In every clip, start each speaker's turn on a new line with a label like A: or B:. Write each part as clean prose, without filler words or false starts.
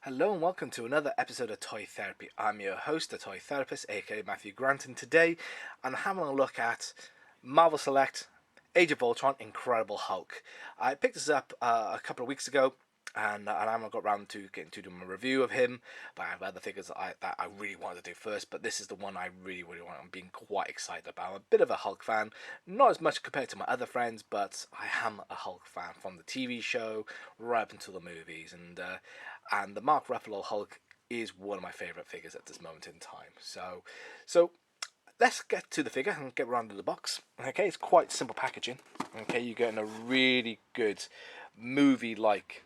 A: Hello and welcome to another episode of Toy Therapy. I'm your host, the Toy Therapist, aka Matthew Grant, and today I'm having a look at Marvel Select Age of Ultron Incredible Hulk. I picked this up a couple of weeks ago and I haven't got around to getting to doing a review of him, but I have other figures that I really wanted to do first, but this is the one I really want. I'm being quite excited about. I'm a bit of a Hulk fan, not as much compared to my other friends, but I am a Hulk fan from the TV show right up until the movies, and the Mark Ruffalo Hulk is one of my favourite figures at this moment in time. So let's get to the figure and get around to the box. Okay, it's quite simple packaging. Okay, you're getting a really good movie-like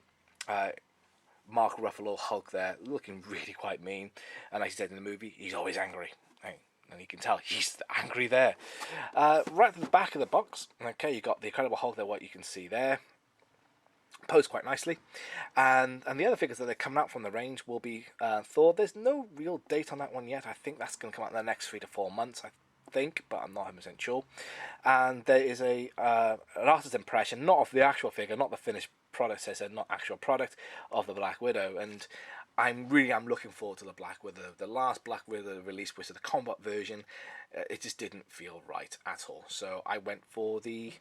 A: Mark Ruffalo Hulk there, looking really quite mean. And like he said in the movie, he's always angry. Right? And you can tell he's angry there. Right at the back of the box, okay, you got the Incredible Hulk there, what you can see there. Posed quite nicely. And the other figures that are coming out from the range will be Thor. There's no real date on that one yet. I think that's going to come out in the next 3 to 4 months, I think, but I'm not 100% sure. And there is an artist's impression, not of the actual figure, not the finished product, says not actual product, of the Black Widow. And I'm looking forward to the Black Widow. The last Black Widow release was the combat version. It just didn't feel right at all. So I went for the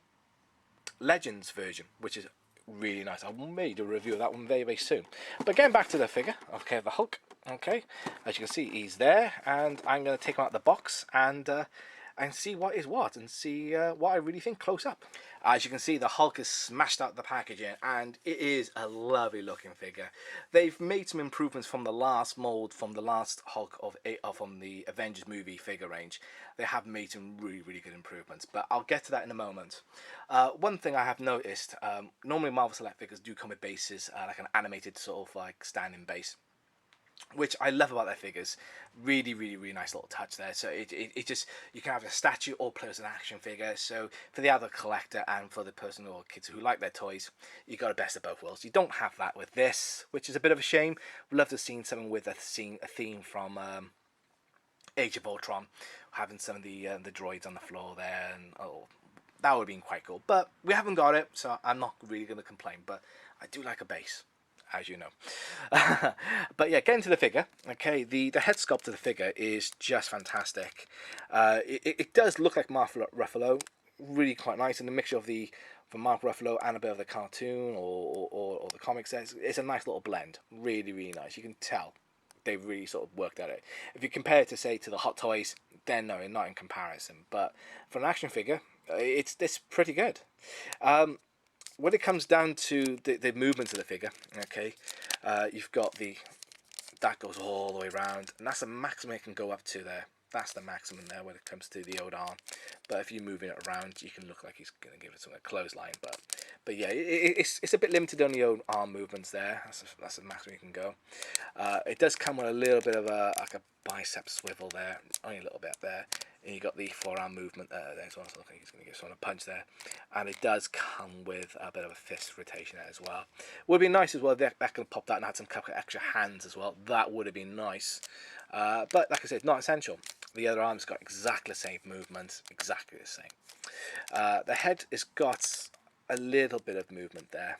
A: Legends version, which is really nice. I may do a review of that one very soon. But getting back to the figure, okay, the Hulk. Okay, as you can see, he's there, and I'm going to take him out of the box and see what is what, and see what I really think close up. As you can see, the Hulk is smashed out the packaging, and it is a lovely looking figure. They've made some improvements from the last mold, from the last Hulk from the Avengers movie figure range. They have made some really good improvements, but I'll get to that in a moment. One thing I have noticed, normally Marvel Select figures do come with bases, like an animated sort of like standing base, which I love about their figures. Really nice little touch there. So it just, you can have a statue or play as an action figure. So for the other collector and for the person or kids who like their toys, you got a best of both worlds. You don't have that with this, which is a bit of a shame. Would love to have seen something with a theme from Age of Ultron, having some of the droids on the floor there, and that would have been quite cool. But we haven't got it, so I'm not really going to complain. But I do like a base, as you know. But yeah, getting to the figure, okay, the head sculpt of the figure is just fantastic. It does look like Mark Ruffalo, really quite nice, and the mixture of from Mark Ruffalo and a bit of the cartoon or the comics. It's a nice little blend, really nice. You can tell they've really sort of worked at it. If you compare it to, say, to the Hot Toys, then no, not in comparison. But for an action figure, it's pretty good. When it comes down to the movements of the figure, okay, you've got that goes all the way around, and that's the maximum it can go up to there. That's the maximum there when it comes to the old arm. But if you're moving it around, you can look like he's going to give it some clothesline. But yeah, it's a bit limited on the old arm movements there. That's the maximum you can go. It does come with a little bit of a bicep swivel there, only a little bit there. And you got the forearm movement there as well. So he's going to give someone a punch there, and it does come with a bit of a fist rotation there as well. Would be nice as well if that could pop that and had some couple of extra hands as well. That would have been nice. But like I said, not essential. The other arm's got exactly the same movement, exactly the same. The head has got a little bit of movement there.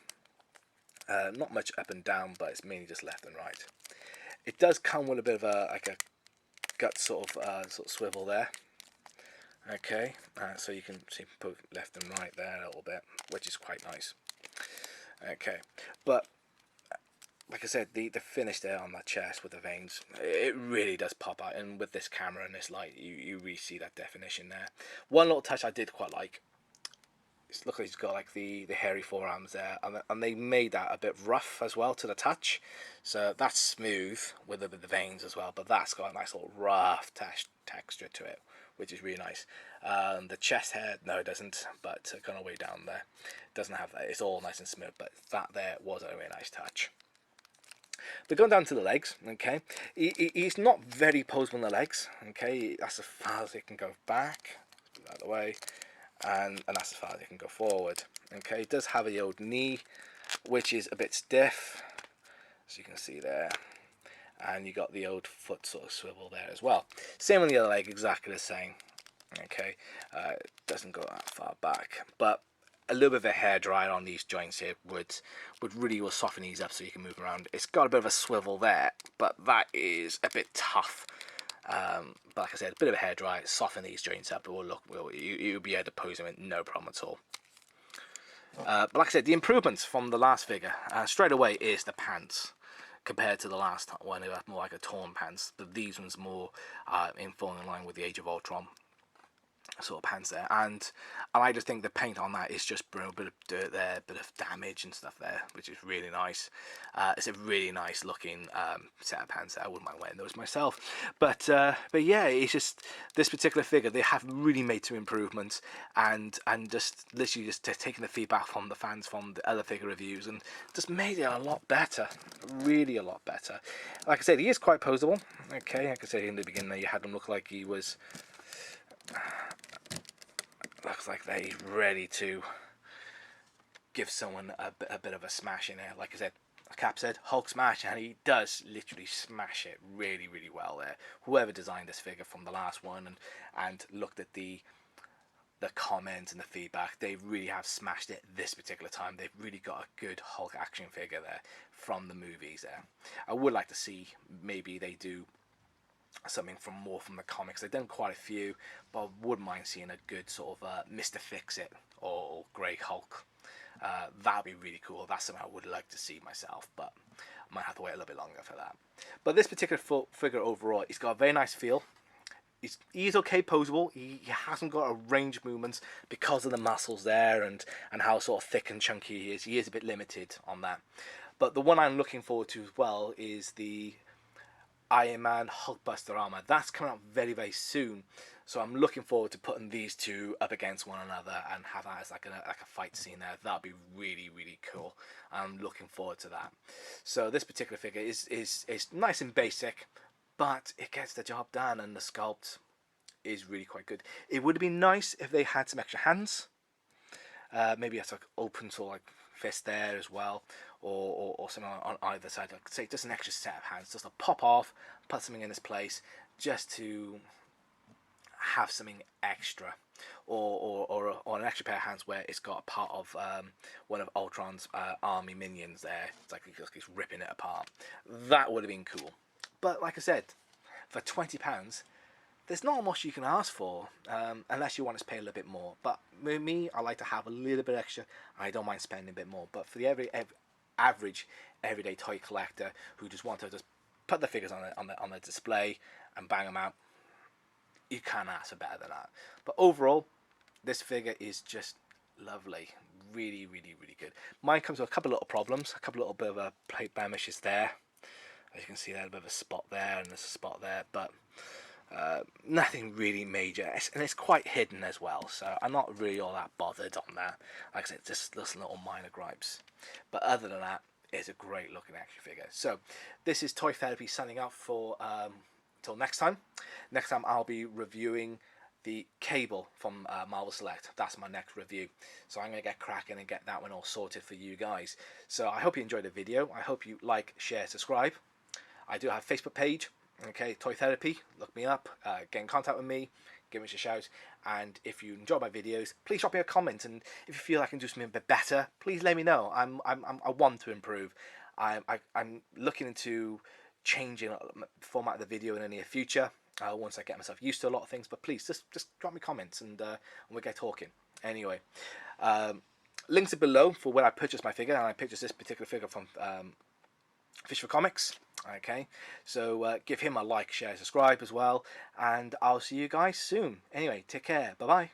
A: Not much up and down, but it's mainly just left and right. It does come with a bit of a gut sort of swivel there. Okay, so you can see both left and right there a little bit, which is quite nice. Okay, but like I said, the finish there on that chest with the veins, it really does pop out, and with this camera and this light, you really see that definition there. One little touch I did quite like, it looks like he's got like the hairy forearms there, and they made that a bit rough as well to the touch, so that's smooth with the veins as well, but that's got a nice little rough texture to it, which is really nice. The chest hair, no it doesn't, but kind of way down there, it doesn't have that. It's all nice and smooth, but that there was a really nice touch. But going down to the legs, okay, he's not very posed on the legs, okay, that's as far as it can go back, out of the way, and that's as far as it can go forward. Okay, it does have the old knee, which is a bit stiff, as you can see there, and you got the old foot sort of swivel there as well. Same on the other leg, exactly the same. Okay, it doesn't go that far back, but a little bit of a hair dryer on these joints here would really will soften these up so you can move around. It's got a bit of a swivel there, but that is a bit tough. But like I said, a bit of a hair dryer, soften these joints up. It will look, you'll be able to pose them in no problem at all. But like I said, the improvements from the last figure straight away is the pants. Compared to the last one, they were more like a torn pants, but these ones more falling in line with the Age of Ultron sort of pants there, and I just think the paint on that is just a bit of dirt there, a bit of damage and stuff there, which is really nice. It's a really nice looking set of pants there. I wouldn't mind wearing those myself, but yeah, it's just this particular figure, they have really made some improvements, and just literally just taking the feedback from the fans from the other figure reviews and just made it a lot better, really a lot better. Like I said, he is quite poseable. Okay, like I said in the beginning, you had him look like he was looks like they're ready to give someone a bit of a smash in there. Like I said, Cap said Hulk smash, and he does literally smash it really, really well there. Whoever designed this figure from the last one and looked at the comments and the feedback, they really have smashed it this particular time. They've really got a good Hulk action figure there from the movies there. I would like to see maybe they do something more from the comics. They've done quite a few, but I wouldn't mind seeing a good sort of Mr. Fix-It or Grey Hulk. That'd be really cool. That's something I would like to see myself, but I might have to wait a little bit longer for that. But this particular figure overall, he's got a very nice feel. He's okay poseable. He hasn't got a range of movements because of the muscles there and how sort of thick and chunky he is. He is a bit limited on that. But the one I'm looking forward to as well is the Iron Man Hulkbuster armor. That's coming out very, very soon, so I'm looking forward to putting these two up against one another and have that as like a fight scene there. That'd be really, really cool. I'm looking forward to that. So this particular figure is nice and basic, but it gets the job done, and the sculpt is really quite good. It would have been nice if they had some extra hands, maybe a like open sort of like fist there as well, or something on either side, like say just an extra set of hands, just to pop off, put something in its place, just to have something extra, or an extra pair of hands where it's got a part of one of Ultron's army minions there. It's like he's ripping it apart. That would have been cool. But like I said, for £20, there's not much you can ask for, unless you want to pay a little bit more. But with me, I like to have a little bit extra. I don't mind spending a bit more. But for the average everyday toy collector who just want to just put the figures on the display and bang them out, you can't ask for better than that. But overall, this figure is just lovely. Really, really, really good. Mine comes with a couple of little problems, a couple of little bit of a plate blemishes there. As you can see, there's a bit of a spot there and there's a spot there, but nothing really major, and it's quite hidden as well, so I'm not really all that bothered on that. Like I said, just little minor gripes, but other than that, it's a great looking action figure. So this is Toy Therapy signing out for till next time. Next time I'll be reviewing the Cable from Marvel Select. That's my next review, so I'm going to get cracking and get that one all sorted for you guys. So I hope you enjoyed the video. I hope you like, share, subscribe. I do have a Facebook page, okay, Toy Therapy. Look me up, get in contact with me, give me a shout, and if you enjoy my videos, please drop me a comment, and if you feel I can do something a bit better, please let me know. I want to improve. I'm looking into changing the format of the video in the near future, once I get myself used to a lot of things, but please just drop me comments, and we'll get talking. Anyway, links are below for when I purchased my figure, and I purchased this particular figure from Fish for Comics. Okay, so give him a like, share, subscribe as well, and I'll see you guys soon. Anyway, take care. Bye bye.